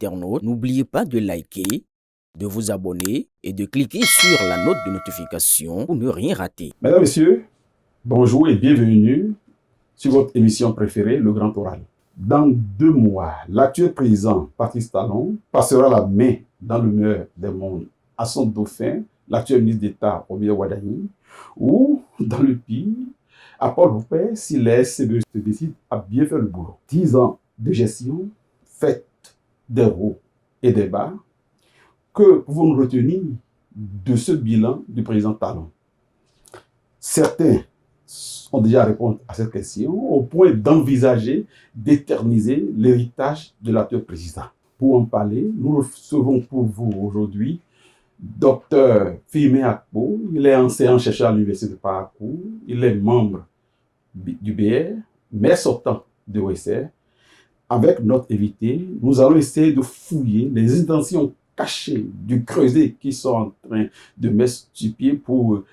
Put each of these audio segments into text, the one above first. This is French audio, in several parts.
internautes, n'oubliez pas de liker, de vous abonner et de cliquer sur la note de notification pour ne rien rater. Mesdames, Messieurs, bonjour et bienvenue sur votre émission préférée, Le Grand Oral. Dans 2 mois, l'actuel président Patrice Talon passera la main dans le meilleur des mondes à son dauphin, l'actuel ministre d'État Obiang Wadani, ou dans le pire, à Paul Houpert si les SCBE se décident à bien faire le boulot. 10 ans de gestion, faite des hauts et des bas. Que pouvons-nous retenir de ce bilan du président Talon? Certains ont déjà répondu à cette question au point d'envisager d'éterniser l'héritage de l'actuel président. Pour en parler, nous recevons pour vous aujourd'hui Dr Firmin Akpo. Il est enseignant-chercheur à l'Université de Parakou. Il est membre du BR, mais sortant de OSR. Avec notre invité, nous allons essayer de fouiller les intentions cachées du creuset qui sont en train de mettre sur pied pour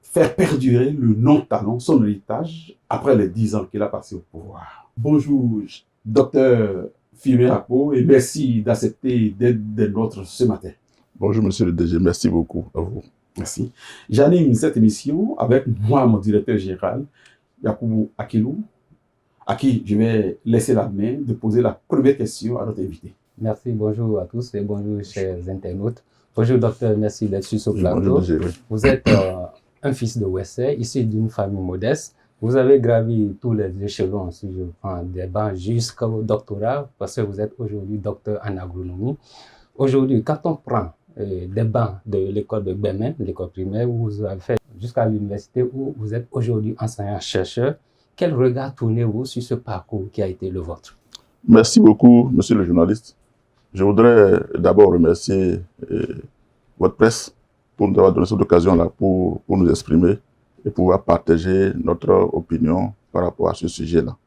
faire perdurer le nom Talon, son héritage, après les 10 ans qu'il a passé au pouvoir. Bonjour, docteur Firmin Akpo, et merci d'accepter d'être des nôtres ce matin. Bonjour, monsieur le DG, merci beaucoup à vous. Merci. J'anime cette émission avec moi, mon directeur général, Yacoubou Akilou, à qui je vais laisser la main de poser la première question à notre invité. Merci, bonjour à tous et bonjour chers internautes. Bonjour docteur, merci d'être sur ce plateau. Bonjour, DG, oui. Vous êtes un fils de OSR, issu d'une famille modeste. Vous avez gravi tous les échelons, si je prends des bancs jusqu'au doctorat, parce que vous êtes aujourd'hui docteur en agronomie. Aujourd'hui, quand on prend des bancs de l'école de Bemen, l'école primaire, où vous avez fait jusqu'à l'université, où vous êtes aujourd'hui enseignant-chercheur, quel regard tournez-vous sur ce parcours qui a été le vôtre? Merci beaucoup, monsieur le journaliste. Je voudrais d'abord remercier votre presse pour nous avoir donné cette occasion-là pour nous exprimer et pouvoir partager notre opinion par rapport à ce sujet-là.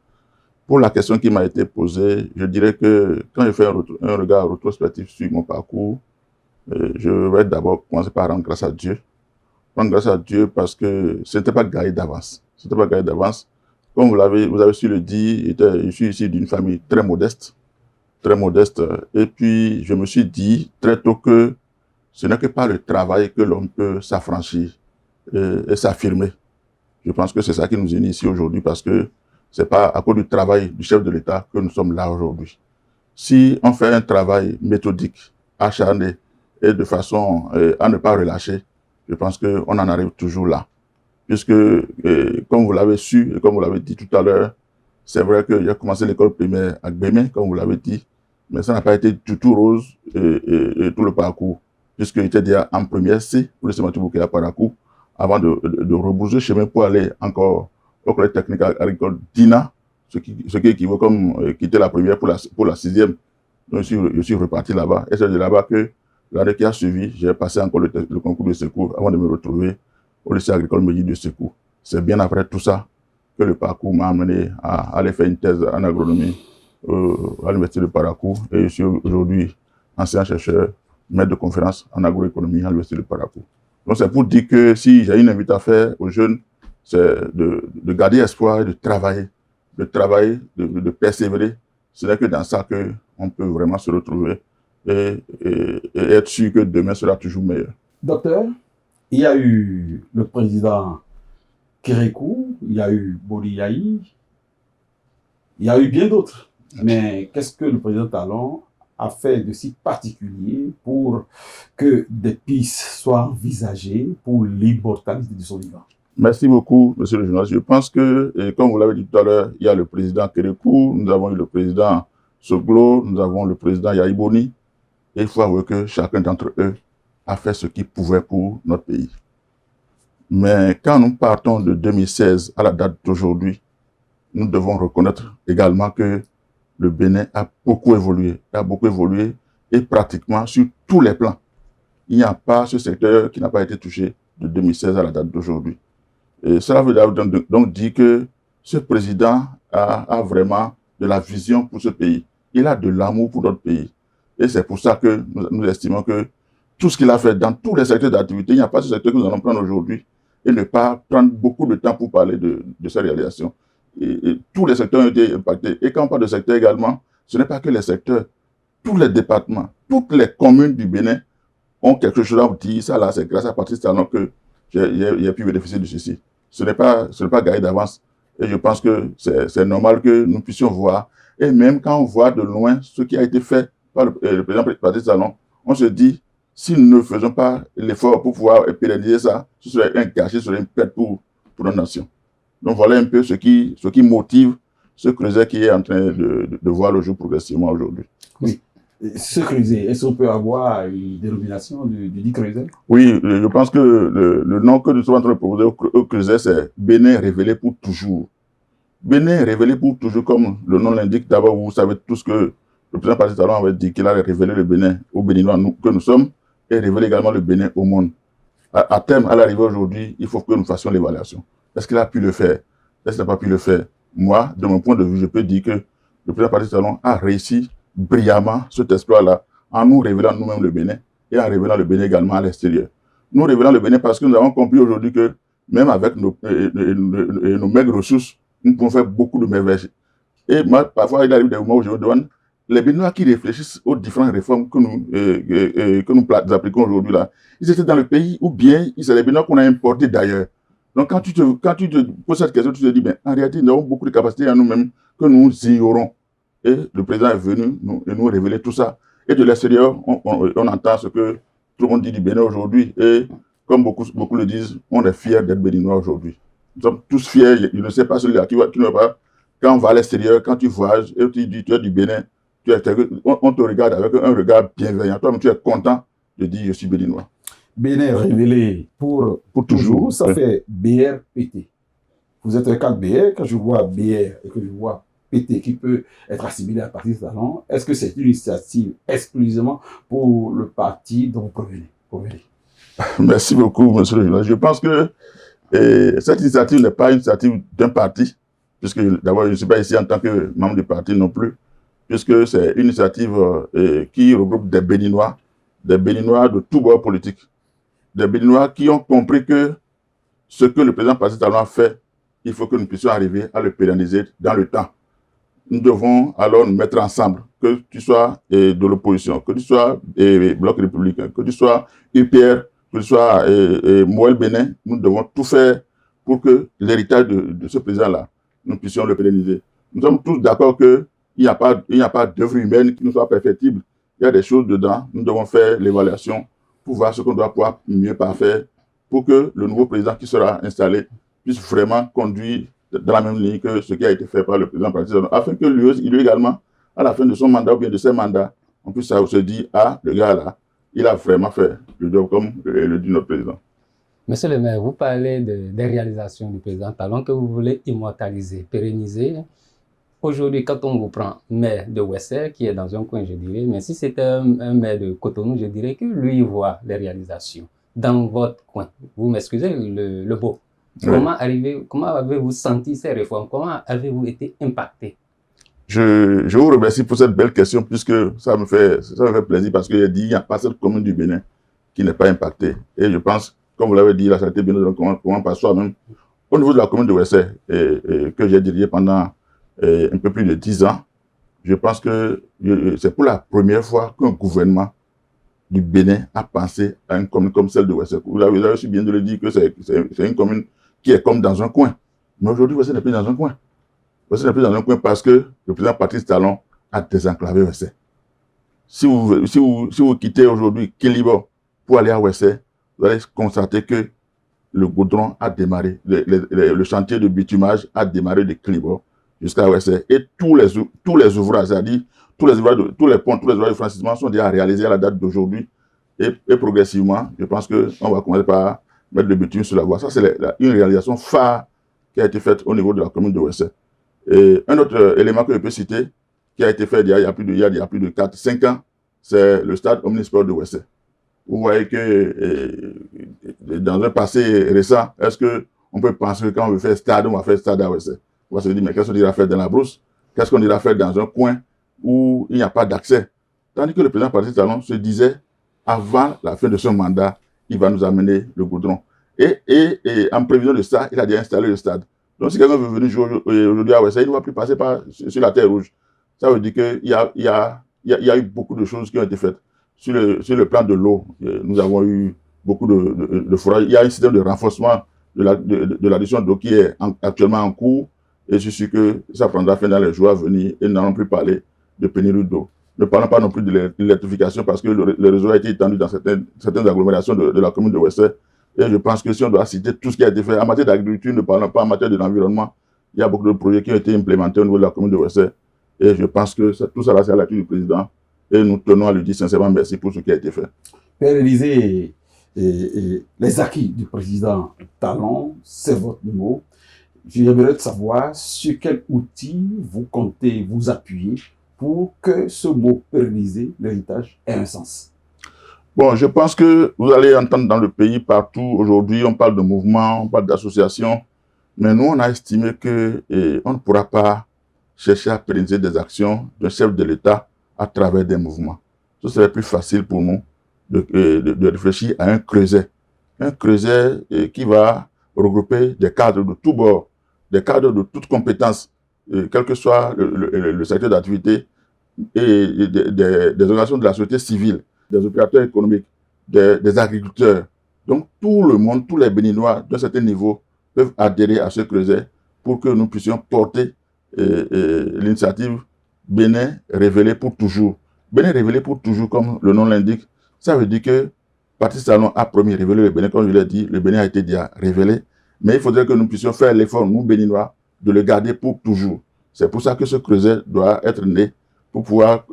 Pour la question qui m'a été posée, je dirais que quand je fais un regard rétrospectif sur mon parcours, je vais d'abord commencer par rendre grâce à Dieu. Rendre grâce à Dieu parce que ce n'était pas gagné d'avance. Ce n'était pas gagné d'avance. Comme vous avez su le dire, je suis ici d'une famille très modeste. Très modeste. Et puis, je me suis dit très tôt que ce n'est que par le travail que l'on peut s'affranchir et s'affirmer. Je pense que c'est ça qui nous unit ici aujourd'hui parce que c'est pas à cause du travail du chef de l'État que nous sommes là aujourd'hui. Si on fait un travail méthodique, acharné et de façon à ne pas relâcher, je pense qu'on en arrive toujours là. Puisque, comme vous l'avez su et comme vous l'avez dit tout à l'heure, c'est vrai que j'ai commencé l'école primaire à Gbemé, comme vous l'avez dit, mais ça n'a pas été du tout rose et tout le parcours, puisque j'étais déjà en première C pour le Sématou Boukéa Parakou, avant de rebrouser chemin pour aller encore au collège technique agricole d'INA, ce qui équivaut comme quitter la première pour la 6e. Donc je suis reparti là-bas, et c'est de là-bas que l'année qui a suivi, j'ai passé encore le concours de secours avant de me retrouver au lycée agricole Médine de secours. C'est bien après tout ça que le parcours m'a amené à aller faire une thèse en agronomie à l'université de Parakou, et je suis aujourd'hui enseignant-chercheur, maître de conférence en agroéconomie à l'université de Parakou. Donc c'est pour dire que si j'ai une invite à faire aux jeunes, c'est de garder espoir et de travailler, de persévérer. Ce n'est que dans ça qu'on peut vraiment se retrouver et être sûr que demain sera toujours meilleur. Docteur, il y a eu le président Kérékou, il y a eu Boli Yahi, il y a eu bien d'autres. Mais qu'est-ce que le président Talon a fait de si particulier pour que des pistes soient envisagées pour l'immortalité de son vivant? Merci beaucoup, monsieur le journaliste. Je pense que, comme vous l'avez dit tout à l'heure, il y a le président Kérékou, nous avons eu le président Soglo, nous avons le président Yahi Boni, et il faut avouer que chacun d'entre eux a fait ce qu'il pouvait pour notre pays. Mais quand nous partons de 2016 à la date d'aujourd'hui, nous devons reconnaître également que le Bénin a beaucoup évolué et pratiquement sur tous les plans. Il n'y a pas ce secteur qui n'a pas été touché de 2016 à la date d'aujourd'hui. Et cela veut donc dire que ce président a vraiment de la vision pour ce pays. Il a de l'amour pour notre pays. Et c'est pour ça que nous estimons que tout ce qu'il a fait dans tous les secteurs d'activité, il n'y a pas ce secteur que nous allons prendre aujourd'hui et ne pas prendre beaucoup de temps pour parler de ces réalisations. Et tous les secteurs ont été impactés. Et quand on parle de secteur également, ce n'est pas que les secteurs tous les départements, toutes les communes du Bénin ont quelque chose à vous dire. Ça, là, c'est grâce à Patrice Talon que j'ai pu bénéficier de ceci. Ce n'est pas gagné d'avance. Et je pense que c'est normal que nous puissions voir. Et même quand on voit de loin ce qui a été fait par le président Patrice Talon, on se dit, si nous ne faisons pas l'effort pour pouvoir pérenniser ça, ce serait un gâchis, ce serait une perte pour notre nation. Donc voilà un peu ce qui motive ce creuset qui est en train de voir le jour progressivement aujourd'hui. Oui. Ce creuset, est-ce qu'on peut avoir une dénomination du dit creuset? Oui, je pense que le nom que nous sommes en train de proposer au creuset, c'est Bénin révélé pour toujours. Bénin révélé pour toujours, comme le nom l'indique. D'abord, vous savez tous que le président Patrice Talon avait dit qu'il allait révéler le Bénin aux Béninois que nous sommes et révéler également le Bénin au monde. À terme, à l'arrivée aujourd'hui, il faut que nous fassions l'évaluation. Est-ce qu'il a pu le faire? Est-ce qu'il n'a pas pu le faire? Moi, de mon point de vue, je peux dire que le président Patrice Talon a réussi brillamment cet exploit-là en nous révélant nous-mêmes le Bénin et en révélant le Bénin également à l'extérieur. Nous révélons le Bénin parce que nous avons compris aujourd'hui que même avec nos maigres ressources, nous pouvons faire beaucoup de merveilles. Et moi, parfois, il arrive des moments où je me demande, les Béninois qui réfléchissent aux différentes réformes que nous appliquons aujourd'hui là, ils étaient dans le pays ou bien c'est les Béninois qu'on a importés d'ailleurs. Donc quand tu te poses cette question, tu te dis, ben, en réalité, nous avons beaucoup de capacités à nous-mêmes que nous ignorons. Et le président est venu nous révéler tout ça. Et de l'extérieur, on entend ce que tout le monde dit du Bénin aujourd'hui. Et comme beaucoup le disent, on est fiers d'être Béninois aujourd'hui. Nous sommes tous fiers. Je ne sais pas celui-là qui ne va pas. Quand on va à l'extérieur, quand tu voyages et tu dis tu es du Bénin, on te regarde avec un regard bienveillant. Toi, tu es content de dire je suis Béninois. Bénin révélé pour toujours, ça fait BRPT. Vous êtes un cadre BR, quand je vois BR et que je vois PT qui peut être assimilé à Patrice Talon, est-ce que c'est une initiative exclusivement pour le parti dont vous provenez? Merci beaucoup, monsieur le journaliste. Je pense que cette initiative n'est pas une initiative d'un parti, puisque d'abord, je ne suis pas ici en tant que membre du parti non plus, puisque c'est une initiative qui regroupe des Béninois de tous bords politiques, des Béninois qui ont compris que ce que le président Patrice Talon a fait, il faut que nous puissions arriver à le pérenniser dans le temps. Nous devons alors nous mettre ensemble, que tu sois de l'opposition, que tu sois Bloc républicain, que tu sois UPR, que tu sois Moël Bénin, nous devons tout faire pour que l'héritage de ce président-là, nous puissions le pérenniser. Nous sommes tous d'accord qu'il n'y a pas d'œuvre humaine qui nous soit perfectible. Il y a des choses dedans, nous devons faire l'évaluation pour voir ce qu'on doit pouvoir mieux parfaire pour que le nouveau président qui sera installé puisse vraiment conduire dans la même ligne que ce qui a été fait par le président Patrice Talon, afin que lui également, à la fin de son mandat ou bien de ses mandats, on puisse se dire, ah, le gars là, il a vraiment fait le job comme le dit notre président. Monsieur le maire, vous parlez des réalisations du président Talon que vous voulez immortaliser, pérenniser. Aujourd'hui, quand on vous prend maire de Ouessé, qui est dans un coin, je dirais, mais si c'était un maire de Cotonou, je dirais que lui voit les réalisations dans votre coin. Vous m'excusez, le beau. Oui. Comment avez-vous senti ces réformes? Comment avez-vous été impacté? Je vous remercie pour cette belle question, puisque ça me fait plaisir, parce qu'il dit qu'il n'y a pas cette commune du Bénin qui n'est pas impactée. Et je pense, comme vous l'avez dit, la santé béninoise commence par soi-même. Au niveau de la commune de Ouessé, que j'ai dirigé pendant un peu plus de 10 ans, je pense que c'est pour la première fois qu'un gouvernement du Bénin a pensé à une commune comme celle de Ouessé. Vous avez aussi bien de le dire que c'est une commune qui est comme dans un coin. Mais aujourd'hui, Ouessé n'est plus dans un coin. Ouessé n'est plus dans un coin parce que le président Patrice Talon a désenclavé Ouessé. Si vous quittez aujourd'hui Kélibo pour aller à Ouessé, vous allez constater que le goudron a démarré, le chantier de bitumage a démarré de Kélibo jusqu'à Ouessé. Et tous les ouvrages, c'est-à-dire tous les ponts, tous les ouvrages de franchissement sont déjà réalisés à la date d'aujourd'hui. Et progressivement, je pense qu'on va commencer par mettre le bitume sur la voie. Ça, c'est une réalisation phare qui a été faite au niveau de la commune de Ouessé. Et un autre élément que je peux citer, qui a été fait il y a plus de 4-5 ans, c'est le stade omnisport de Ouessé. Vous voyez que dans un passé récent, est-ce qu'on peut penser que quand on veut faire stade, on va faire stade à Ouessé? On va se dire, mais qu'est-ce qu'on ira faire dans la brousse? Qu'est-ce qu'on ira faire dans un coin où il n'y a pas d'accès? Tandis que le président Patrice Talon se disait, avant la fin de son mandat, il va nous amener le goudron. Et en prévision de ça, il a déjà installé le stade. Donc si quelqu'un veut venir jouer aujourd'hui à Ouessé, il ne va plus passer sur la terre rouge. Ça veut dire qu'il y a y a eu beaucoup de choses qui ont été faites. Sur le plan de l'eau, nous avons eu beaucoup de forages. Il y a un système de renforcement de l'addition d'eau qui est actuellement en cours, et je suis sûr que ça prendra fin dans les jours à venir, et nous n'allons plus parler de pénurie d'eau. Ne parlons pas non plus de l'électrification, parce que le réseau a été étendu dans certaines agglomérations de la commune de Ouessé. Et je pense que si on doit citer tout ce qui a été fait en matière d'agriculture, ne parlons pas en matière de l'environnement, il y a beaucoup de projets qui ont été implémentés au niveau de la commune de Ouessé. Et je pense que tout ça, c'est à l'actu du président. Et nous tenons à lui dire sincèrement merci pour ce qui a été fait. Père Élysée, les acquis du président Talon, c'est votre mot. J'aimerais savoir sur quel outil vous comptez vous appuyer pour que ce mot pérenniser l'héritage ait un sens. Bon, je pense que vous allez entendre dans le pays partout, aujourd'hui, on parle de mouvements, on parle d'associations, mais nous, on a estimé qu'on ne pourra pas chercher à pérenniser des actions d'un chef de l'État à travers des mouvements. Ce serait plus facile pour nous de réfléchir à un creuset qui va regrouper des cadres de tous bords, des cadres de toutes compétences, quel que soit le secteur d'activité, et des organisations de la société civile, des opérateurs économiques, des agriculteurs. Donc tout le monde, tous les Béninois d'un certain niveau peuvent adhérer à ce creuset pour que nous puissions porter l'initiative Bénin révélé pour toujours. Bénin révélé pour toujours, comme le nom l'indique, ça veut dire que Patrice Talon a promis révéler le Bénin, comme je l'ai dit, le Bénin a été déjà révélé, mais il faudrait que nous puissions faire l'effort, nous Béninois, de le garder pour toujours. C'est pour ça que ce creuset doit être né pour pouvoir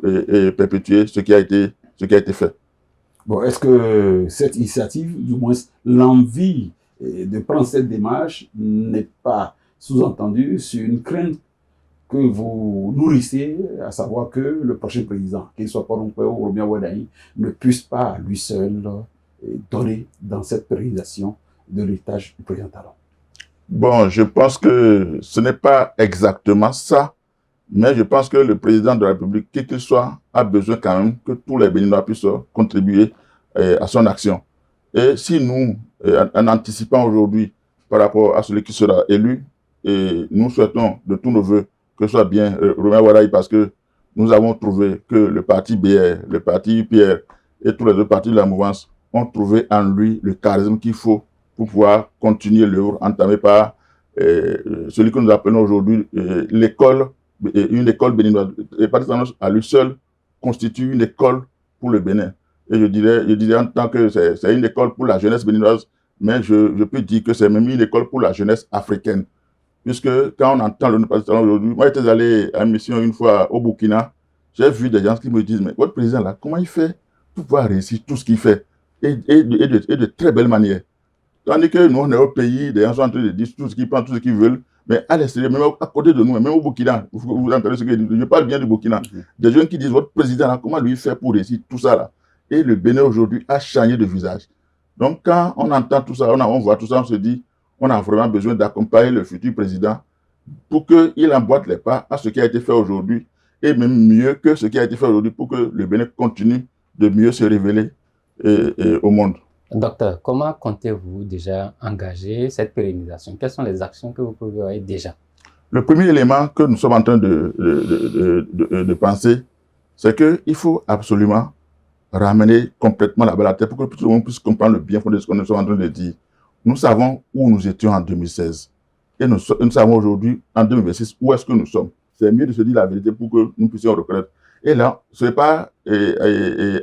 perpétuer ce qui a été fait. Bon, est-ce que cette initiative, du moins l'envie de prendre cette démarche, n'est pas sous-entendue sur une crainte que vous nourrissez, à savoir que le prochain président, qu'il soit Porompé ou Robien Wadaï, ne puisse pas lui seul donner dans cette pérennisation de l'héritage du président Talon? Bon, je pense que ce n'est pas exactement ça, mais je pense que le président de la République, quel qu'il soit, a besoin quand même que tous les Béninois puissent contribuer à son action. Et si nous, en anticipant aujourd'hui par rapport à celui qui sera élu, et nous souhaitons de tous nos voeux que ce soit bien Romain Wadaï, parce que nous avons trouvé que le parti BR, le parti UPR et tous les autres partis de la mouvance ont trouvé en lui le charisme qu'il faut pour pouvoir continuer l'œuvre entamée par celui que nous appelons aujourd'hui l'école, une école béninoise. Et Patrice Talon à lui seul constitue une école pour le Bénin. Et je dirais en tant que c'est une école pour la jeunesse béninoise, mais je peux dire que c'est même une école pour la jeunesse africaine. Puisque quand on entend le Patrice Talon aujourd'hui, moi j'étais allé à une mission une fois au Burkina, j'ai vu des gens qui me disent, mais votre président là, comment il fait pour pouvoir réussir tout ce qu'il fait et de très belle manière. Tandis que nous, on est au pays, des gens sont en train de dire tout ce qu'ils pensent, tout ce qu'ils veulent, mais à l'extérieur, même à côté de nous, même au Burkina, vous entendez ce que je dis, je parle bien du Burkina, des jeunes qui disent, votre président là, comment lui fait pour réussir tout ça là? Et le Bénin aujourd'hui a changé de visage. Donc quand on entend tout ça, on voit tout ça, on se dit, on a vraiment besoin d'accompagner le futur président pour qu'il emboîte les pas à ce qui a été fait aujourd'hui, et même mieux que ce qui a été fait aujourd'hui pour que le Bénin continue de mieux se révéler au monde. Docteur, comment comptez-vous déjà engager cette pérennisation? Quelles sont les actions que vous prévoyez déjà? Le premier élément que nous sommes en train de penser, c'est qu'il faut absolument ramener complètement la balle à terre pour que tout le monde puisse comprendre le bien fondé de ce que nous sommes en train de dire. Nous savons où nous étions en 2016 et nous savons aujourd'hui, en 2026, où est-ce que nous sommes. C'est mieux de se dire la vérité pour que nous puissions reconnaître. Et là, ce n'est pas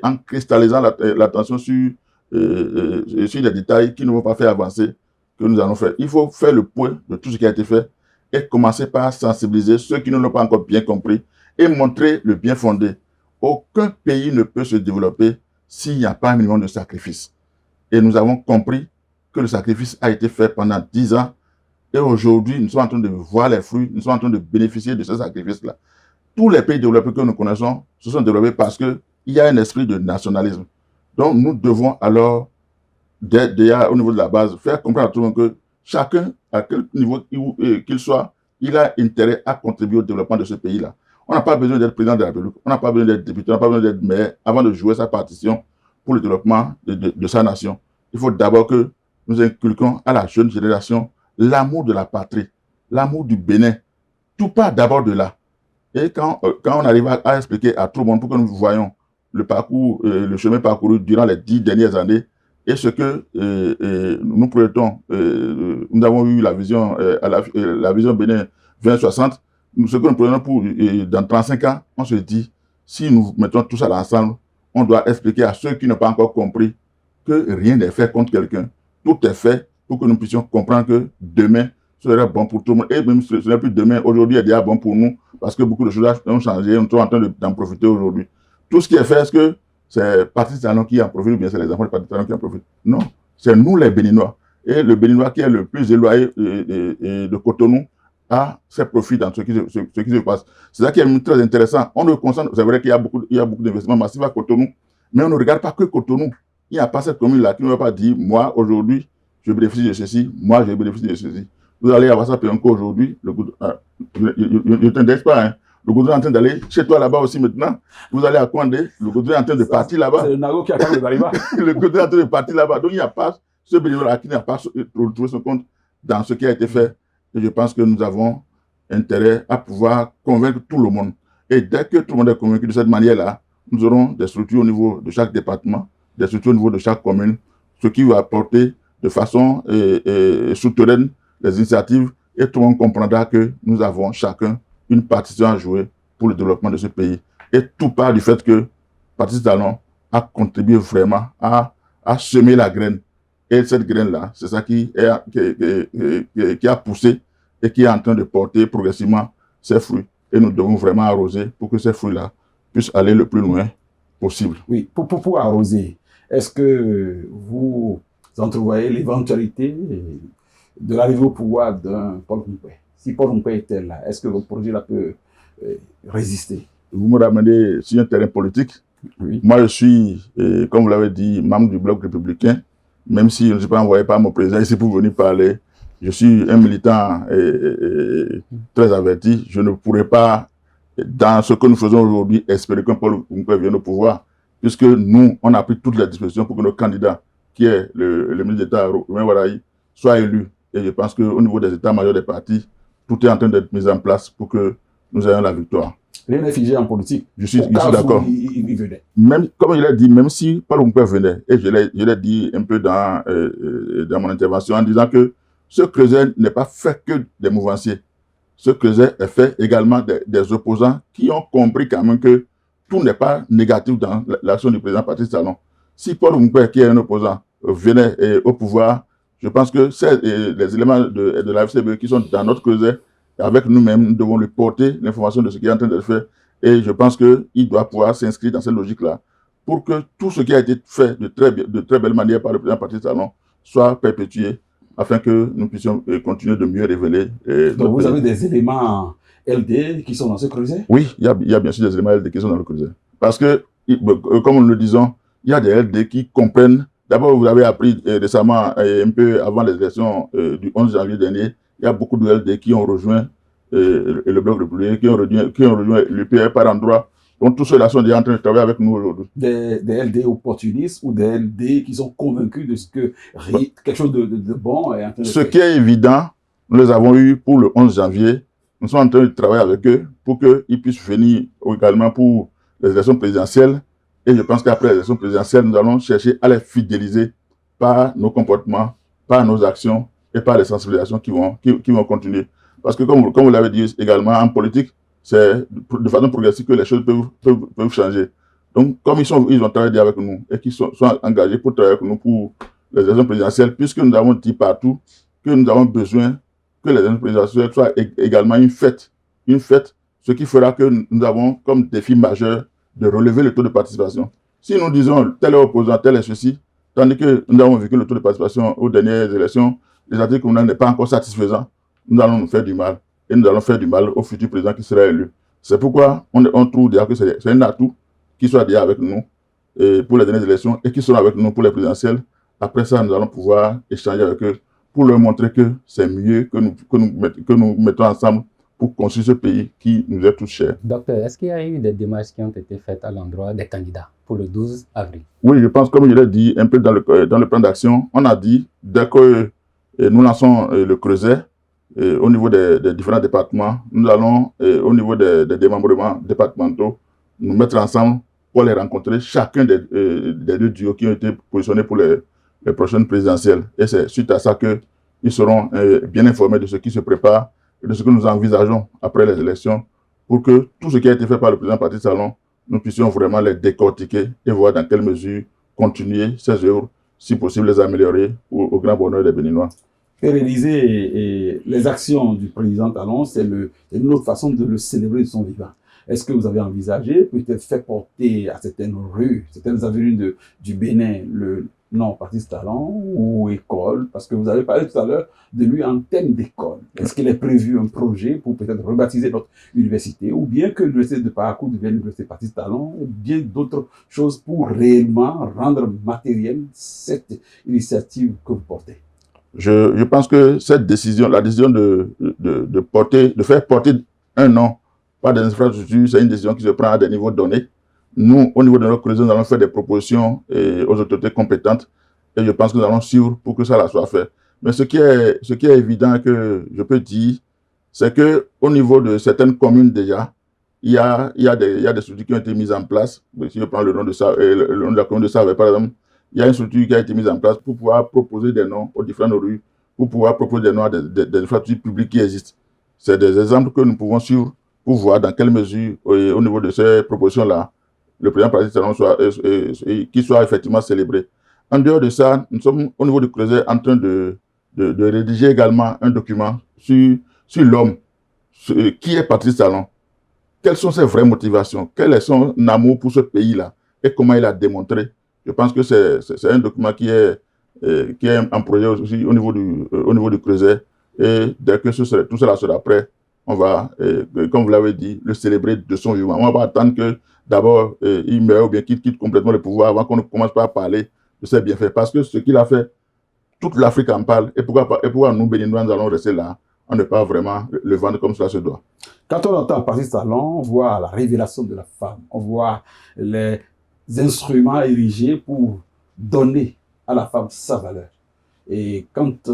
en cristallisant l'attention sur des détails qui ne vont pas faire avancer que nous allons faire. Il faut faire le point de tout ce qui a été fait et commencer par sensibiliser ceux qui ne l'ont pas encore bien compris et montrer le bien fondé. Aucun pays ne peut se développer s'il n'y a pas un minimum de sacrifice. Et nous avons compris que le sacrifice a été fait pendant 10 ans et aujourd'hui, nous sommes en train de voir les fruits, nous sommes en train de bénéficier de ce sacrifice-là. Tous les pays développés que nous connaissons se sont développés parce qu'il y a un esprit de nationalisme. Donc, nous devons alors, déjà au niveau de la base, faire comprendre à tout le monde que chacun, à quel niveau qu'il soit, il a intérêt à contribuer au développement de ce pays-là. On n'a pas besoin d'être président de la République, on n'a pas besoin d'être député, on n'a pas besoin d'être maire avant de jouer sa partition pour le développement de sa nation. Il faut d'abord que nous inculquons à la jeune génération l'amour de la patrie, l'amour du Bénin. Tout part d'abord de là. Et quand on arrive à expliquer à tout le monde pour que nous voyons le parcours, le chemin parcouru durant les 10 dernières années et ce que nous projetons, nous avons eu la vision, la vision Bénin 2060, ce que nous prenons pour dans 35 ans, on se dit, si nous mettons tout ça ensemble, on doit expliquer à ceux qui n'ont pas encore compris que rien n'est fait contre quelqu'un. Tout est fait pour que nous puissions comprendre que demain serait bon pour tout le monde. Et même si ce n'est plus demain, aujourd'hui est déjà bon pour nous parce que beaucoup de choses ont changé, nous sommes en train d'en profiter aujourd'hui. Tout ce qui est fait, est-ce que c'est Patrice Talon qui en profite ou bien c'est les enfants de Patrice Talon qui en profitent? Non, c'est nous les Béninois. Et le Béninois qui est le plus éloigné de Cotonou a ses profits dans ce qui se passe. C'est ça qui est très intéressant. On ne concentre, c'est vrai qu'il y a beaucoup d'investissements massifs à Cotonou, mais on ne regarde pas que Cotonou. Il n'y a pas cette commune-là qui ne va pas dire, moi, aujourd'hui, je bénéficie de ceci, moi, je bénéficie de ceci. Vous allez avoir ça encore aujourd'hui. Je t'indexe pas, hein. Le goudron est en train d'aller chez toi là-bas aussi maintenant. Vous allez à Kouandé, le goudron est en train de partir là-bas. C'est le Nago qui attend le Bariba. Le goudron est en train de partir là-bas. Donc il n'y a pas ce bénévole-là qui n'a pas retrouvé son compte dans ce qui a été fait. Et je pense que nous avons intérêt à pouvoir convaincre tout le monde. Et dès que tout le monde est convaincu de cette manière-là, nous aurons des structures au niveau de chaque département, des structures au niveau de chaque commune, ce qui va apporter de façon souterraine les initiatives et tout le monde comprendra que nous avons chacun une partition à jouer pour le développement de ce pays. Et tout part du fait que Patrice Talon a contribué vraiment à semer la graine. Et cette graine-là, c'est ça qui a poussé et qui est en train de porter progressivement ses fruits. Et nous devons vraiment arroser pour que ces fruits-là puissent aller le plus loin possible. Oui, pour arroser, est-ce que vous entrevoyez l'éventualité de l'arrivée au pouvoir d'un Paul Moumpé? Si Paul Moumpé était là, est-ce que votre projet-là peut résister? Vous me ramenez sur un terrain politique. Oui. Moi, je suis, comme vous l'avez dit, membre du Bloc républicain, même si je ne suis pas envoyé par mon président ici pour venir parler. Je suis un militant très averti. Je ne pourrais pas, dans ce que nous faisons aujourd'hui, espérer qu'un Paul Moumpé vienne au pouvoir, puisque nous, on a pris toutes les dispositions pour que notre candidat, qui est le ministre d'État, Romain Waraï, soit élu. Et je pense qu'au niveau des états-majors des partis, tout est en train d'être mis en place pour que nous ayons la victoire. Rien n'est figé en politique. Je suis d'accord. Il venait. Même, comme je l'ai dit, même si Paul Moumpé venait, et je l'ai dit un peu dans mon intervention en disant que ce creuset n'est pas fait que des mouvanciers. Ce creuset est fait également des opposants qui ont compris quand même que tout n'est pas négatif dans l'action du président Patrice Talon. Si Paul Moumpé, qui est un opposant, venait au pouvoir, je pense que c'est les éléments de la FCB qui sont dans notre creuset. Avec nous-mêmes, nous devons lui porter l'information de ce qui est en train de faire. Et je pense qu'il doit pouvoir s'inscrire dans cette logique-là pour que tout ce qui a été fait de très belle manière par le président Patrice Talon soit perpétué afin que nous puissions continuer de mieux révéler. Donc vous avez des éléments LD qui sont dans ce creuset? Oui, il y a bien sûr des éléments LD qui sont dans le creuset. Parce que, comme nous le disons, il y a des LD qui comprennent. D'abord, vous avez appris récemment, un peu avant les élections du 11 janvier dernier, il y a beaucoup de LD qui ont rejoint le Bloc républicain, qui ont rejoint l'UPR par endroit. Donc, tous ceux-là sont déjà en train de travailler avec nous aujourd'hui. Des LD opportunistes ou des LD qui sont convaincus de ce que quelque chose de bon est en train de Ce qui est évident, nous les avons eu pour le 11 janvier. Nous sommes en train de travailler avec eux pour qu'ils puissent venir également pour les élections présidentielles. Et je pense qu'après les élections présidentielles, nous allons chercher à les fidéliser par nos comportements, par nos actions et par les sensibilisations qui vont continuer. Parce que comme vous l'avez dit également, en politique, c'est de façon progressive que les choses peuvent changer. Donc, comme ils ont travaillé avec nous et qu'ils sont engagés pour travailler avec nous pour les élections présidentielles, puisque nous avons dit partout que nous avons besoin que les élections présidentielles soient également une fête, ce qui fera que nous avons comme défi majeur de relever le taux de participation. Si nous disons tel est opposant, tel est ceci, tandis que nous avons vu que le taux de participation aux dernières élections, les articles communaux n'est pas encore satisfaisant, nous allons nous faire du mal. Et nous allons faire du mal au futur président qui sera élu. C'est pourquoi on trouve déjà que c'est un atout qui soit déjà avec nous pour les dernières élections et qui sera avec nous pour les présidentielles. Après ça, nous allons pouvoir échanger avec eux pour leur montrer que c'est mieux que nous mettons ensemble pour construire ce pays qui nous est tous cher. Docteur, est-ce qu'il y a eu des démarches qui ont été faites à l'endroit des candidats pour le 12 avril? Oui, je pense, comme je l'ai dit un peu dans le plan d'action, on a dit, dès que nous lançons le creuset, au niveau des différents départements, nous allons, au niveau des démembrements départementaux, nous mettre ensemble pour les rencontrer, chacun des deux duos qui ont été positionnés pour les prochaines présidentielles. Et c'est suite à ça qu'ils seront bien informés de ce qui se prépare et de ce que nous envisageons après les élections, pour que tout ce qui a été fait par le président Patrice Talon, nous puissions vraiment les décortiquer et voir dans quelle mesure continuer ces œuvres, si possible les améliorer au grand bonheur des Béninois. Pérenniser les actions du président Talon, c'est une autre façon de le célébrer de son vivant. Est-ce que vous avez envisagé peut-être faire porter à certaines rues, certaines avenues du Bénin, le nom Patrice Talon ou école? Parce que vous avez parlé tout à l'heure de lui en thème d'école. Est-ce qu'il est prévu un projet pour peut-être rebaptiser notre université, ou bien que l'université de Parakou devienne l'université Patrice Talon, ou bien d'autres choses pour réellement rendre matérielle cette initiative que vous portez? Je pense que cette décision, la décision de faire porter un nom par des infrastructures, c'est une décision qui se prend à des niveaux donnés. Nous, au niveau de notre réseau, nous allons faire des propositions aux autorités compétentes, et je pense que nous allons suivre pour que ça soit fait. Mais ce qui est évident que je peux dire, c'est que au niveau de certaines communes déjà, il y a des structures qui ont été mises en place. Si je prends le nom de la commune de Save, par exemple, il y a une structure qui a été mise en place pour pouvoir proposer des noms aux différentes rues, pour pouvoir proposer des noms à des infrastructures publiques qui existent. C'est des exemples que nous pouvons suivre pour voir dans quelle mesure, au niveau de ces propositions-là, le président Patrice Talon soit effectivement célébré. En dehors de ça, nous sommes au niveau du Creuset en train de rédiger également un document sur l'homme, qui est Patrice Talon, quelles sont ses vraies motivations, quel est son amour pour ce pays-là et comment il a démontré. Je pense que c'est un document qui est en projet aussi au niveau du Creuset, et dès que tout cela sera prêt, on va, comme vous l'avez dit, le célébrer de son vivant. On ne va pas attendre que d'abord il meure ou bien qu'il quitte complètement le pouvoir avant qu'on ne commence pas à parler de ses bienfaits. Parce que ce qu'il a fait, toute l'Afrique en parle, et pourquoi nous, Béninois, nous allons rester là, on ne peut pas vraiment le vendre comme cela se doit. Quand on entend Patrice Talon, on voit la révélation de la femme, on voit les instruments érigés pour donner à la femme sa valeur. Et quand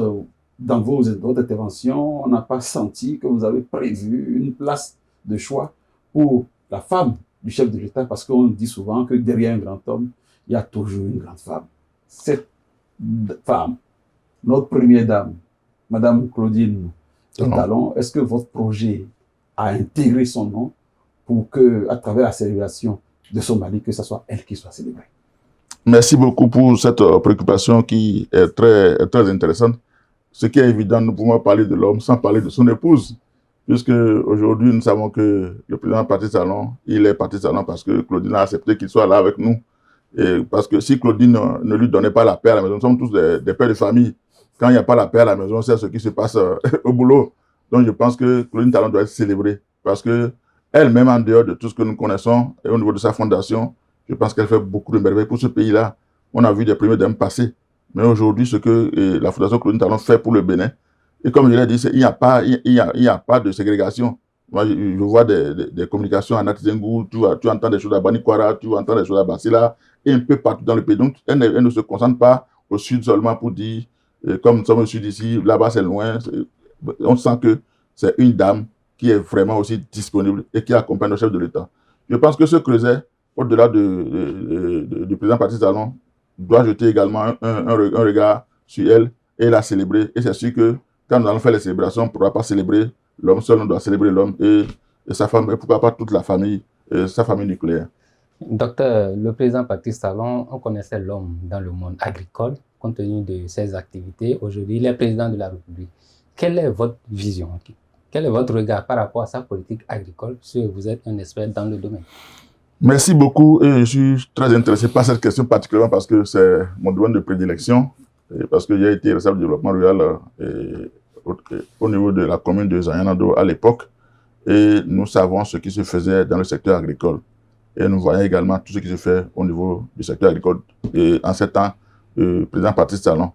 dans votre intervention, on n'a pas senti que vous avez prévu une place de choix pour la femme du chef de l'État, parce qu'on dit souvent que derrière un grand homme, il y a toujours une grande femme. Cette femme, notre première dame, Madame Claudine Talon, est-ce que votre projet a intégré son nom pour que, à travers la célébration de son mari, que ce soit elle qui soit célébrée? Merci beaucoup pour cette préoccupation qui est très intéressante. Ce qui est évident, nous pouvons parler de l'homme sans parler de son épouse, puisque aujourd'hui nous savons que le président Patrice Talon, il est Patrice Talon parce que Claudine a accepté qu'il soit là avec nous. Et parce que si Claudine ne lui donnait pas la paix à la maison, nous sommes tous des pères de famille. Quand il n'y a pas la paix à la maison, c'est ce qui se passe au boulot. Donc je pense que Claudine Talon doit être célébrée, parce que elle-même, en dehors de tout ce que nous connaissons, et au niveau de sa fondation, je pense qu'elle fait beaucoup de merveilles pour ce pays-là. On a vu des premiers dames passer. Mais aujourd'hui, ce que la Fondation Claudine Talon fait pour le Bénin, et comme je l'ai dit, il n'y a pas de ségrégation. Moi, je vois des communications à Natizengou, tu entends des choses à Banikwara, tu entends des choses à Basila, et un peu partout dans le pays. Donc, elle ne se concentre pas au sud seulement pour dire, comme nous sommes au sud ici, là-bas c'est loin. On sent que c'est une dame qui est vraiment aussi disponible et qui accompagne le chef de l'État. Je pense que ce Creuset, au-delà du président Patrice Talon, doit jeter également un regard sur elle et la célébrer. Et c'est sûr que quand nous allons faire les célébrations, on ne pourra pas célébrer l'homme seul, on doit célébrer l'homme et sa femme, et pourquoi pas toute la famille, sa famille nucléaire. Docteur, le président Patrice Talon, on connaissait l'homme dans le monde agricole, compte tenu de ses activités. Aujourd'hui, il est président de la République. Quelle est votre vision? Quel est votre regard par rapport à sa politique agricole, puisque vous êtes un expert dans le domaine? Merci beaucoup, et je suis très intéressé par cette question particulièrement parce que c'est mon domaine de prédilection, et parce que j'ai été responsable du développement rural au niveau de la commune de Zayanado à l'époque, et nous savons ce qui se faisait dans le secteur agricole. Et nous voyons également tout ce qui se fait au niveau du secteur agricole. Et en ce temps, le président Patrice Talon.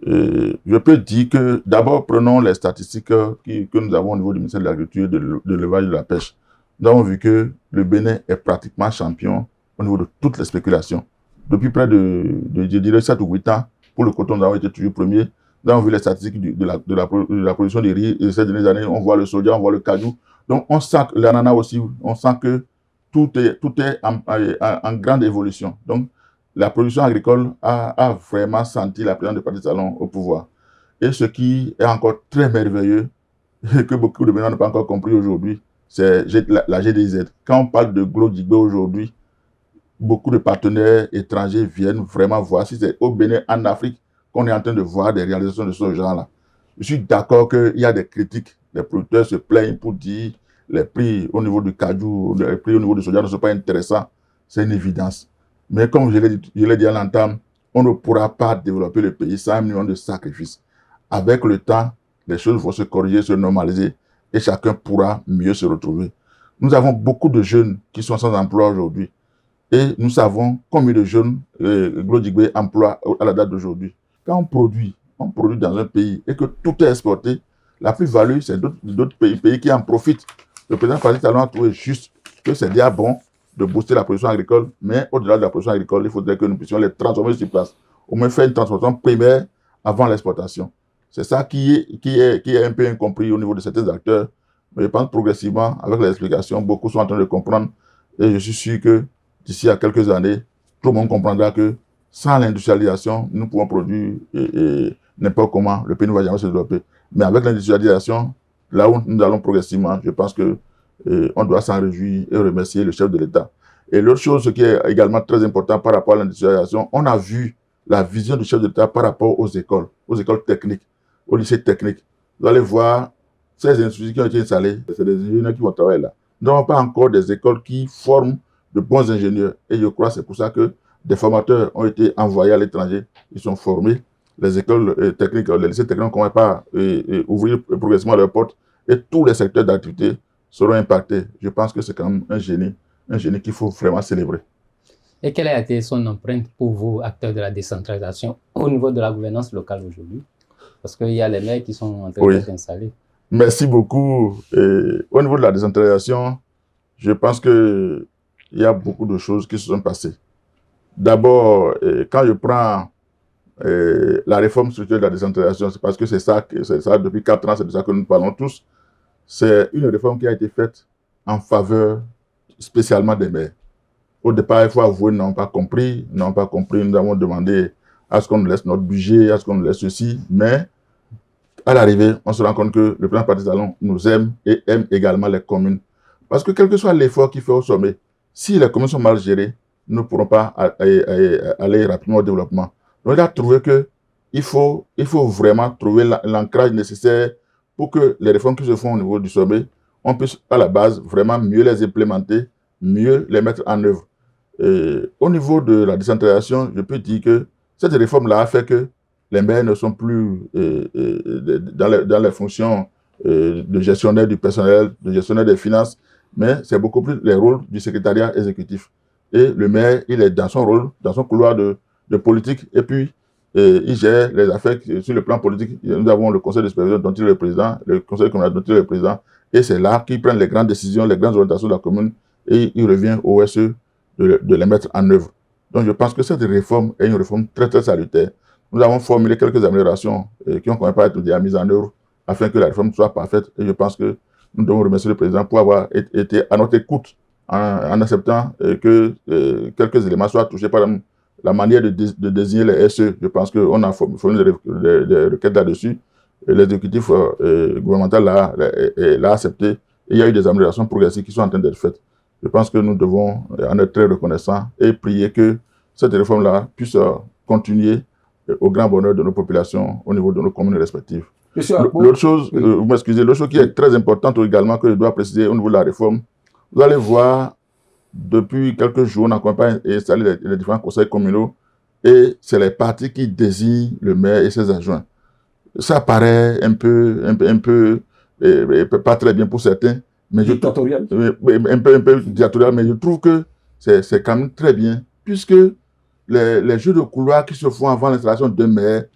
Je peux dire que, d'abord, prenons les statistiques que nous avons au niveau du ministère de l'Agriculture, de l'élevage et de la pêche. Nous avons vu que le Bénin est pratiquement champion au niveau de toutes les spéculations. Depuis près de je dirais 7 ou 8 ans, pour le coton, nous avons été toujours premiers. Nous avons vu les statistiques de la production de riz ces dernières années. On voit le soja, on voit le cajou. Donc, on sent que l'ananas aussi, on sent que tout est en grande évolution. Donc, la production agricole a vraiment senti la présence de Patrice Talon au pouvoir. Et ce qui est encore très merveilleux, que beaucoup de gens n'ont pas encore compris aujourd'hui, c'est la GDZ. Quand on parle de Glo Djigbe aujourd'hui, beaucoup de partenaires étrangers viennent vraiment voir si c'est au Bénin, en Afrique, qu'on est en train de voir des réalisations de ce genre-là. Je suis d'accord qu'il y a des critiques. Les producteurs se plaignent pour dire les prix au niveau du cajou, les prix au niveau du soja ne sont pas intéressants. C'est une évidence. Mais comme je l'ai dit à l'entame, on ne pourra pas développer le pays sans un million de sacrifices. Avec le temps, les choses vont se corriger, se normaliser et chacun pourra mieux se retrouver. Nous avons beaucoup de jeunes qui sont sans emploi aujourd'hui. Et nous savons combien de jeunes Glo Djigbe emploie à la date d'aujourd'hui. Quand on produit dans un pays et que tout est exporté, la plus-value, c'est d'autres pays qui en profitent. Le président Patrice Talon a trouvé juste que c'est déjà bon de booster la production agricole, mais au-delà de la production agricole, il faudrait que nous puissions les transformer sur place. Au moins faire une transformation primaire avant l'exportation. C'est ça qui est un peu incompris au niveau de certains acteurs. Mais je pense progressivement, avec les explications, beaucoup sont en train de comprendre. Et je suis sûr que d'ici à quelques années, tout le monde comprendra que sans l'industrialisation, nous pouvons produire n'importe comment, le pays ne va jamais se développer. Mais avec l'industrialisation, là où nous allons progressivement, je pense que on doit s'en réjouir et remercier le chef de l'État. Et l'autre chose, ce qui est également très important par rapport à l'industrialisation, on a vu la vision du chef de l'État par rapport aux écoles techniques, aux lycées techniques. Vous allez voir, ces instituts qui ont été installés, c'est des ingénieurs qui vont travailler là. Nous n'avons pas encore des écoles qui forment de bons ingénieurs. Et je crois que c'est pour ça que des formateurs ont été envoyés à l'étranger. Ils sont formés. Les écoles techniques, les lycées techniques ne commencent pas à ouvrir progressivement leurs portes. Et tous les secteurs d'activité seront impactés. Je pense que c'est quand même un génie qu'il faut vraiment célébrer. Et quelle a été son empreinte pour vous, acteurs de la décentralisation, au niveau de la gouvernance locale aujourd'hui? Parce qu'il y a les maires qui sont en train d'être installés. Merci beaucoup. Au niveau de la décentralisation, je pense qu'il y a beaucoup de choses qui se sont passées. D'abord, quand je prends la réforme structurelle de la décentralisation, c'est parce que c'est ça depuis 4 ans, c'est de ça que nous parlons tous. C'est une réforme qui a été faite en faveur spécialement des maires. Au départ, il faut avouer, nous n'avons pas compris. Nous avons demandé à ce qu'on nous laisse notre budget, à ce qu'on nous laisse ceci, mais à l'arrivée, on se rend compte que le président Patrice Talon nous aime et aime également les communes. Parce que quel que soit l'effort qu'il fait au sommet, si les communes sont mal gérées, nous ne pourrons pas aller rapidement au développement. Donc, il a trouvé qu'il faut vraiment trouver l'ancrage nécessaire pour que les réformes qui se font au niveau du sommet, on puisse à la base vraiment mieux les implémenter, mieux les mettre en œuvre. Au niveau de la décentralisation, je peux dire que cette réforme-là a fait que les maires ne sont plus dans les fonctions de gestionnaire du personnel, de gestionnaire des finances, mais c'est beaucoup plus les rôles du secrétariat exécutif. Et le maire, il est dans son rôle, dans son couloir de politique, et puis il gère les affaires sur le plan politique. Nous avons le conseil de supervision dont il est le président, le conseil communal dont il est le président, et c'est là qu'il prend les grandes décisions, les grandes orientations de la commune, et il revient au SE de les mettre en œuvre. Donc je pense que cette réforme est une réforme très très salutaire. Nous avons formulé quelques améliorations qui ont quand même pas été mises en œuvre afin que la réforme soit parfaite, et je pense que nous devons remercier le président pour avoir été à notre écoute en acceptant que quelques éléments soient touchés par la manière de désigner les SE. Je pense qu'on a formulé des requêtes là-dessus. L'exécutif gouvernemental l'a accepté. Et il y a eu des améliorations progressives qui sont en train d'être faites. Je pense que nous devons en être très reconnaissants et prier que cette réforme-là puisse continuer au grand bonheur de nos populations au niveau de nos communes respectives. L'autre chose, vous m'excusez, l'autre chose qui est très importante également que je dois préciser au niveau de la réforme, vous allez voir, depuis quelques jours, on a quand même installé les différents conseils communaux et c'est les partis qui désignent le maire et ses adjoints. Ça paraît un peu pas très bien pour certains, mais dictatorial. Un peu dictatorial, mais je trouve que c'est quand même très bien, puisque les jeux de couloir qui se font avant l'installation de maire,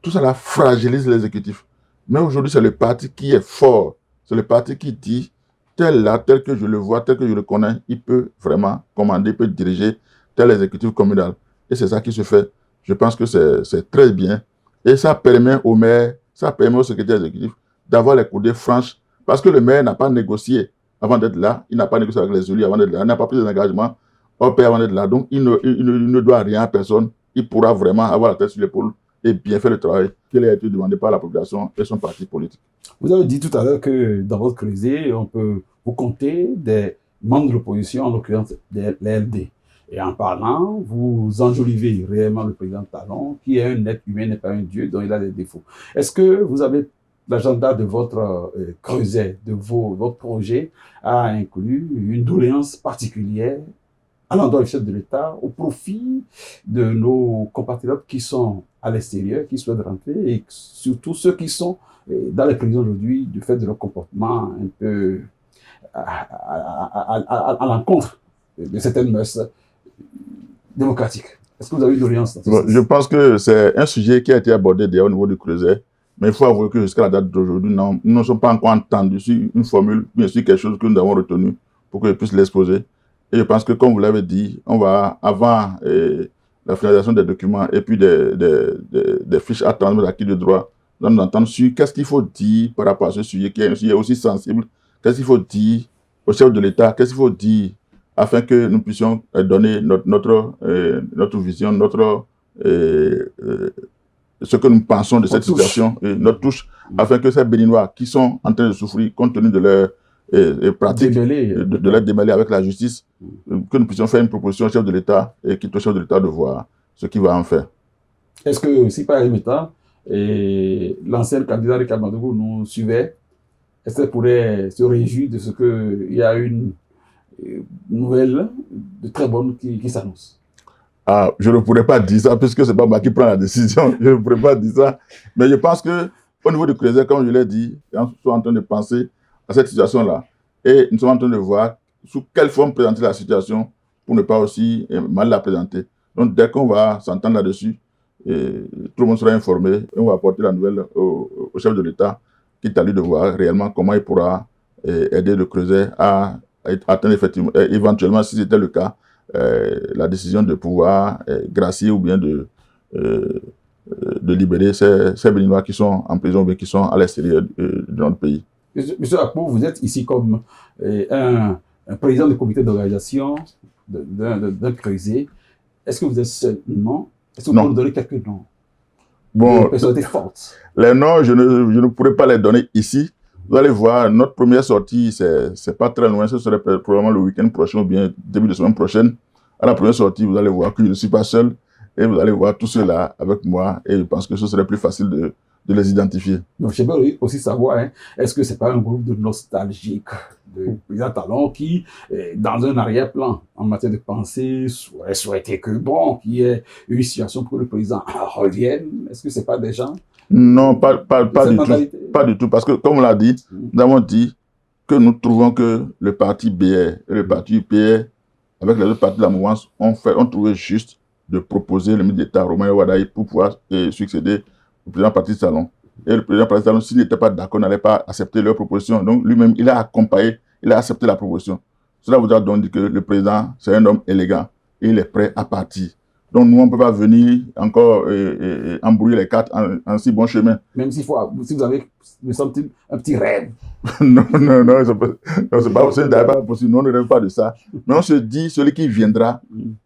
tout ça là fragilise l'exécutif. Mais aujourd'hui, c'est le parti qui est fort. C'est le parti qui dit, tel là, tel que je le vois, tel que je le connais, il peut vraiment commander, il peut diriger tel exécutif communal. Et c'est ça qui se fait. Je pense que c'est très bien. Et ça permet au maire, ça permet au secrétaire exécutif d'avoir les coudées franches, parce que le maire n'a pas négocié avant d'être là, il n'a pas négocié avec les élus avant d'être là, il n'a pas pris d'engagement au pair avant d'être là, donc il ne doit rien à personne, il pourra vraiment avoir la tête sur l'épaule et bien faire le travail qui lui a été demandé par la population et son parti politique. Vous avez dit tout à l'heure que dans votre creuset, on peut vous compter des membres de l'opposition, en l'occurrence les LD. Et en parlant, vous enjolivez réellement le président Talon, qui est un être humain, n'est pas un dieu, dont il a des défauts. Est-ce que vous avez l'agenda de votre creuset, de votre projet, a inclus une doléance particulière à l'endroit du chef de l'État au profit de nos compatriotes qui sont à l'extérieur, qui souhaitent rentrer, et surtout ceux qui sont dans les prisons aujourd'hui du fait de leur comportement un peu à l'encontre de certaines mœurs démocratiques. Est-ce que vous avez une doléance? Je pense que c'est un sujet qui a été abordé déjà au niveau du creuset, mais il faut avouer que jusqu'à la date d'aujourd'hui, nous ne sommes pas encore entendus sur une formule, bien sûr quelque chose que nous avons retenu pour que je puisse l'exposer. Et je pense que, comme vous l'avez dit, on va, avant la finalisation des documents et puis des fiches à transmettre à qui de droit, nous allons entendre sur qu'est-ce qu'il faut dire par rapport à ce sujet qui est un sujet aussi sensible, qu'est-ce qu'il faut dire au chef de l'État, qu'est-ce qu'il faut dire afin que nous puissions donner notre vision, ce que nous pensons de cette situation, et notre touche, afin que ces Béninois qui sont en train de souffrir compte tenu de leur pratique, de leur démêler avec la justice, que nous puissions faire une proposition au chef de l'État et qu'il soit au chef de l'État de voir ce qu'il va en faire. Est-ce que si par exemple l'ancien candidat Ricard Madougou nous suivait, est-ce qu'il pourrait se réjouir de ce qu'il y a une nouvelle de très bonne qui s'annonce? Ah, je ne pourrais pas dire ça, puisque ce n'est pas moi qui prends la décision. Je ne pourrais pas dire ça. Mais je pense qu'au niveau du creuset, comme je l'ai dit, nous sommes en train de penser à cette situation-là. Et nous sommes en train de voir sous quelle forme présenter la situation pour ne pas aussi mal la présenter. Donc, dès qu'on va s'entendre là-dessus, tout le monde sera informé et on va apporter la nouvelle au chef de l'État, qui est à lui de voir réellement comment il pourra aider le creuset à atteindre effectivement, éventuellement, si c'était le cas, la décision de pouvoir gracier ou bien de libérer ces Béninois qui sont en prison ou bien qui sont à l'extérieur de notre pays. Monsieur Akpo, vous êtes ici comme un président du comité d'organisation d'un creuset. Est-ce que vous êtes seul? Non. Est-ce que vous pouvez nous donner quelques noms? Bon, personnalités fortes. Les noms, je ne pourrais pas les donner ici. Vous allez voir, notre première sortie, c'est pas très loin, ce serait probablement le week-end prochain ou bien début de semaine prochaine. À la première sortie, vous allez voir que je ne suis pas seul et vous allez voir tous ceux-là avec moi et je pense que ce serait plus facile de les identifier. Donc, j'aimerais aussi savoir, hein, est-ce que ce n'est pas un groupe de nostalgiques de président Talon qui, dans un arrière-plan en matière de pensée, souhaiter que, bon, qu'il y ait une situation pour que le président revienne? Est-ce que ce n'est pas des gens? Non, pas du tout. Pas du tout. Parce que, comme on l'a dit, nous avons dit que nous trouvons que le parti BR et le parti UPR, avec les autres partis de la mouvance, ont trouvé juste de proposer le ministre d'État Romain Wadaï pour pouvoir succéder au président Patrice Talon. Et le président Patrice Talon, s'il n'était pas d'accord, n'allait pas accepter leur proposition. Donc, lui-même, il a accompagné, il a accepté la proposition. Cela voudra donc dire que le président, c'est un homme élégant et il est prêt à partir. Donc, nous, on ne peut pas venir encore embrouiller les cartes en si bon chemin. Même si vous avez, me semble-t-il, un petit rêve. Non, c'est pas possible. Nous, on ne rêve pas de ça. Mais on se dit, celui qui viendra,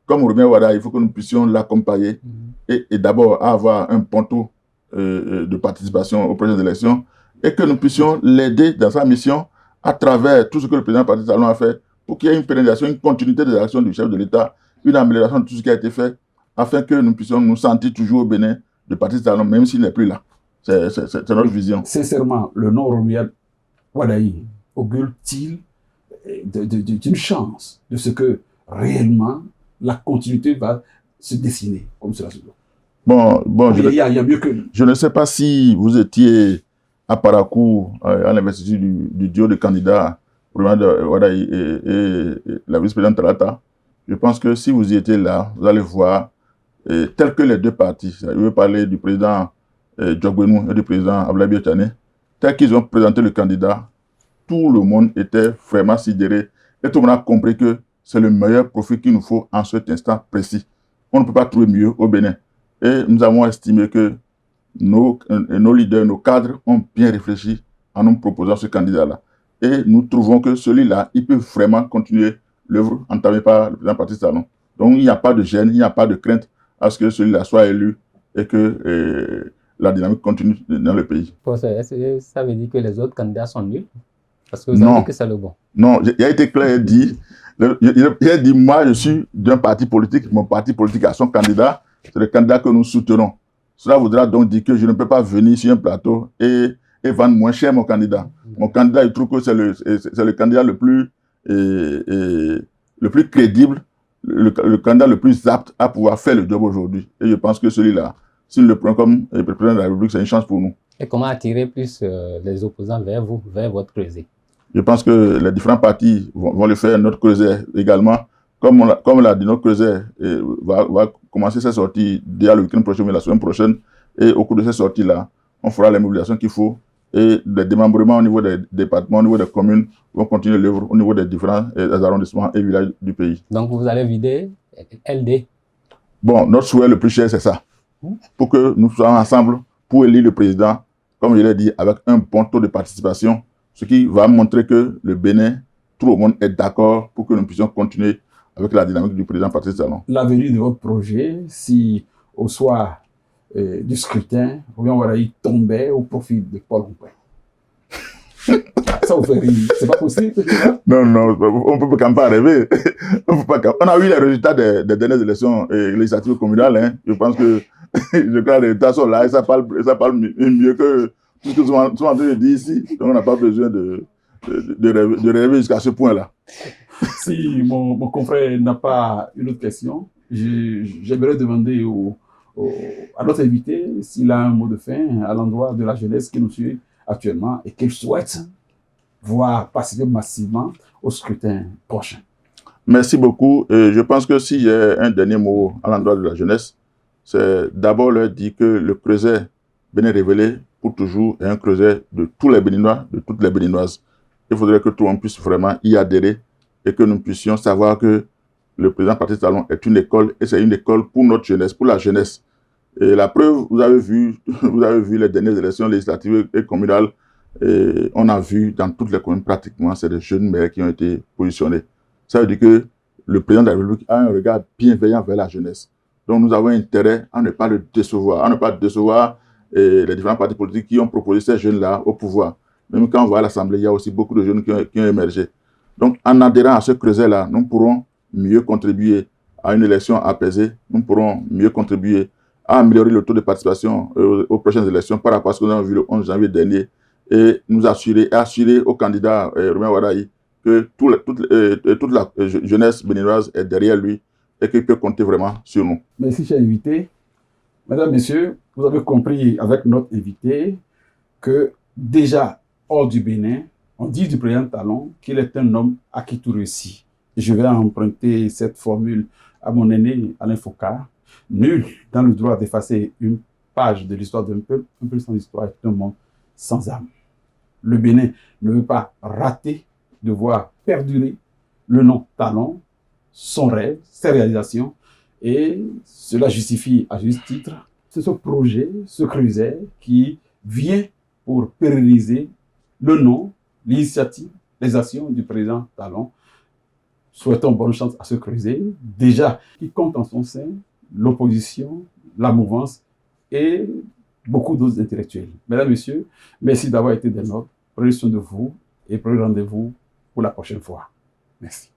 comme Romain Wada, il faut que nous puissions l'accompagner et d'abord avoir un ponto de participation aux prochaines élections et que nous puissions l'aider dans sa mission à travers tout ce que le président Patrice Talon a fait pour qu'il y ait une pérennisation, une continuité des actions du chef de l'État, une amélioration de tout ce qui a été fait, afin que nous puissions nous sentir toujours au Bénin de Patrice Talon, même s'il n'est plus là. C'est notre vision. Sincèrement, le nom Romuald Wadaï augure-t-il d'une chance de ce que réellement la continuité va se dessiner comme cela se doit? Bon, il y a mieux que nous. Je ne sais pas si vous étiez à Parakou à l'investiture du duo de candidats Romuald Wadaï et la vice-présidente Talata. Je pense que si vous y étiez là, vous allez voir tel que les deux partis, je veux parler du président Djogbenou et du président Abdoulaye Biotane, tel qu'ils ont présenté le candidat, tout le monde était vraiment sidéré et tout le monde a compris que c'est le meilleur profil qu'il nous faut en cet instant précis. On ne peut pas trouver mieux au Bénin. Et nous avons estimé que nos leaders, nos cadres ont bien réfléchi en nous proposant ce candidat-là. Et nous trouvons que celui-là, il peut vraiment continuer l'œuvre entamée par le président Patrice Talon. Donc, il n'y a pas de gêne, il n'y a pas de crainte à ce que celui-là soit élu et que la dynamique continue dans le pays. Est-ce que ça veut dire que les autres candidats sont nuls? Parce que vous avez dit que c'est le bon. Non, il a été clair, il a dit, moi, je suis d'un parti politique, mon parti politique a son candidat, c'est le candidat que nous soutenons. Cela voudra donc dire que je ne peux pas venir sur un plateau et vendre moins cher mon candidat. Mon candidat, il trouve que c'est le candidat le plus crédible, le candidat le plus apte à pouvoir faire le job aujourd'hui. Et je pense que celui-là, s'il le prend comme président de la République, c'est une chance pour nous. Et comment attirer plus les opposants vers vous, vers votre creuset? Je pense que les différents partis vont le faire, notre creuset également. Comme l'a dit, notre creuset va commencer ses sorties dès le week-end prochain, mais la semaine prochaine. Et au cours de ces sorties-là, on fera les mobilisations qu'il faut. Et les démembrements au niveau des départements, au niveau des communes, vont continuer l'œuvre au niveau des différents arrondissements et villages du pays. Donc vous allez vider LD? Bon, notre souhait le plus cher, c'est ça. Pour que nous soyons ensemble pour élire le président, comme je l'ai dit, avec un bon taux de participation, ce qui va montrer que le Bénin, tout le monde est d'accord pour que nous puissions continuer avec la dynamique du président Patrice Talon. L'avenir de votre projet, si au soir du scrutin, il tombait au profit de Paul Ompouin. Ça vous fait rire, c'est pas possible? Non, on ne peut quand même pas rêver. On a vu les résultats des dernières élections législatives communales. Hein. Je pense que je crois que les résultats sont là et ça parle mieux que tout ce que nous sommes en train de dire ici. Donc on n'a pas besoin de rêver jusqu'à ce point-là. Si mon confrère n'a pas une autre question, j'aimerais demander à notre invité s'il a un mot de fin à l'endroit de la jeunesse qui nous suit actuellement et qu'il souhaite voir participer massivement au scrutin prochain. Merci beaucoup. Je pense que s'il y a un dernier mot à l'endroit de la jeunesse, c'est d'abord leur dire que le creuset Bénin révélé pour toujours est un creuset de tous les Béninois, de toutes les Béninoises. Il faudrait que tout le monde puisse vraiment y adhérer et que nous puissions savoir que le président Patrice Talon est une école et c'est une école pour notre jeunesse, pour la jeunesse. Et la preuve, vous avez vu les dernières élections législatives et communales, et on a vu dans toutes les communes pratiquement, c'est des jeunes maires qui ont été positionnés. Ça veut dire que le président de la République a un regard bienveillant vers la jeunesse. Donc nous avons intérêt à ne pas le décevoir, les différents partis politiques qui ont proposé ces jeunes-là au pouvoir. Même quand on va à l'Assemblée, il y a aussi beaucoup de jeunes qui ont émergé. Donc en adhérant à ce creuset-là, nous pourrons mieux contribuer à une élection apaisée, nous pourrons mieux contribuer à améliorer le taux de participation aux prochaines élections par rapport à ce que nous avons vu le 11 janvier dernier et nous assurer au candidat Romain Waraï que toute la jeunesse béninoise est derrière lui et qu'il peut compter vraiment sur nous. Merci, cher invité. Mesdames, Messieurs, vous avez compris avec notre invité que déjà hors du Bénin, on dit du président Talon qu'il est un homme à qui tout réussit. Je vais emprunter cette formule à mon aîné Alain Foucault. Nul dans le droit d'effacer une page de l'histoire d'un peuple, un peuple sans histoire est un monde sans âme. Le Bénin ne veut pas rater de voir perdurer le nom Talon, son rêve, ses réalisations, et cela justifie à juste titre ce projet, ce creuset qui vient pour pérenniser le nom, l'initiative, les actions du président Talon. Souhaitons bonne chance à ce creuset, déjà qui compte en son sein l'opposition, la mouvance et beaucoup d'autres intellectuels. Mesdames, Messieurs, merci d'avoir été des nôtres. Prenez soin de vous et prenez rendez-vous pour la prochaine fois. Merci.